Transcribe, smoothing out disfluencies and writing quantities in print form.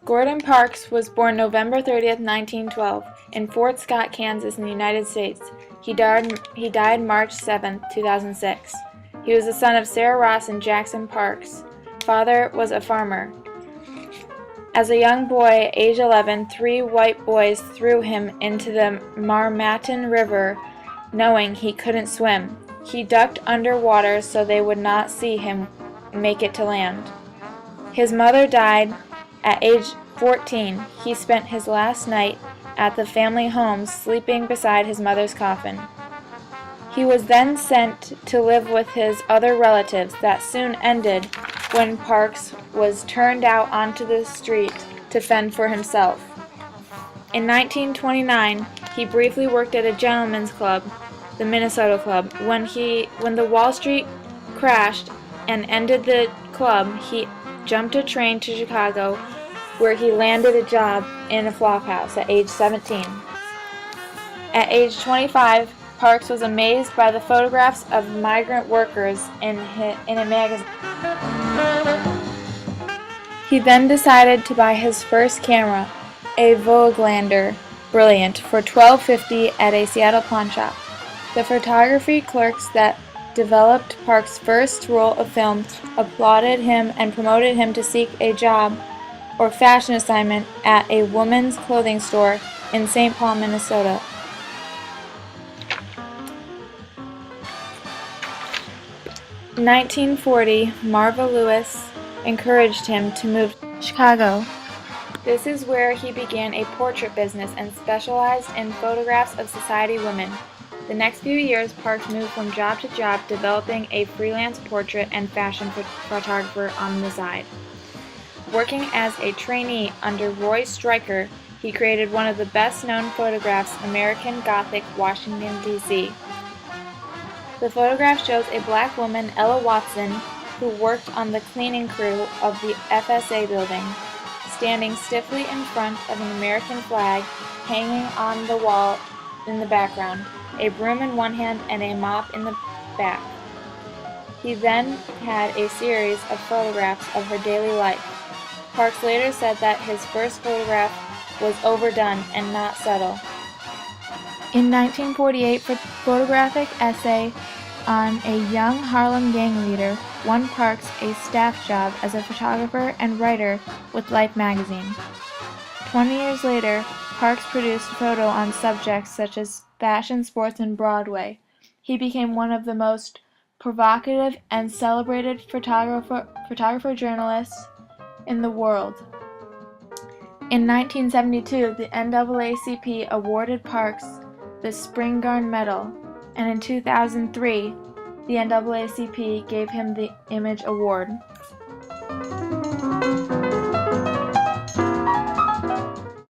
Gordon Parks was born November 30th, 1912, in Fort Scott, Kansas, in the United States. He died March 7th, 2006. He was the son of Sarah Ross and Jackson Parks. Father was a farmer. As a young boy, age 11, three white boys threw him into the Marmaton River, knowing he couldn't swim. He ducked underwater so they would not see him make it to land. His mother died at age 14. He spent his last night at the family home sleeping beside his mother's coffin. He was then sent to live with his other relatives. That soon ended when Parks was turned out onto the street to fend for himself. In 1929, he briefly worked at a gentleman's club, the Minnesota Club. When the Wall Street crashed and ended the club, he jumped a train to Chicago, where he landed a job in a flophouse at age 17. At age 25, Parks was amazed by the photographs of migrant workers in a magazine. He then decided to buy his first camera, a Voigtlander Brilliant, for $12.50 at a Seattle pawn shop. The photography clerks that developed Parks' first roll of film applauded him and promoted him to seek a job or fashion assignment at a women's clothing store in St. Paul, Minnesota. In 1940, Marva Lewis encouraged him to move to Chicago. This is where he began a portrait business and specialized in photographs of society women. The next few years, Parks moved from job to job, developing a freelance portrait and fashion photographer on the side. Working as a trainee under Roy Stryker, he created one of the best-known photographs, American Gothic, Washington, D.C. The photograph shows a black woman, Ella Watson, who worked on the cleaning crew of the FSA building, standing stiffly in front of an American flag hanging on the wall in the background, a broom in one hand and a mop in the back. He then had a series of photographs of her daily life. Parks later said that his first photograph was overdone and not subtle. In 1948, a photographic essay on a young Harlem gang leader won Parks a staff job as a photographer and writer with Life magazine. 20 years later, Parks produced photo on subjects such as fashion, sports, and Broadway. He became one of the most provocative and celebrated photographer journalists in the world. In 1972, the NAACP awarded Parks the Spingarn Medal, and in 2003, the NAACP gave him the Image Award.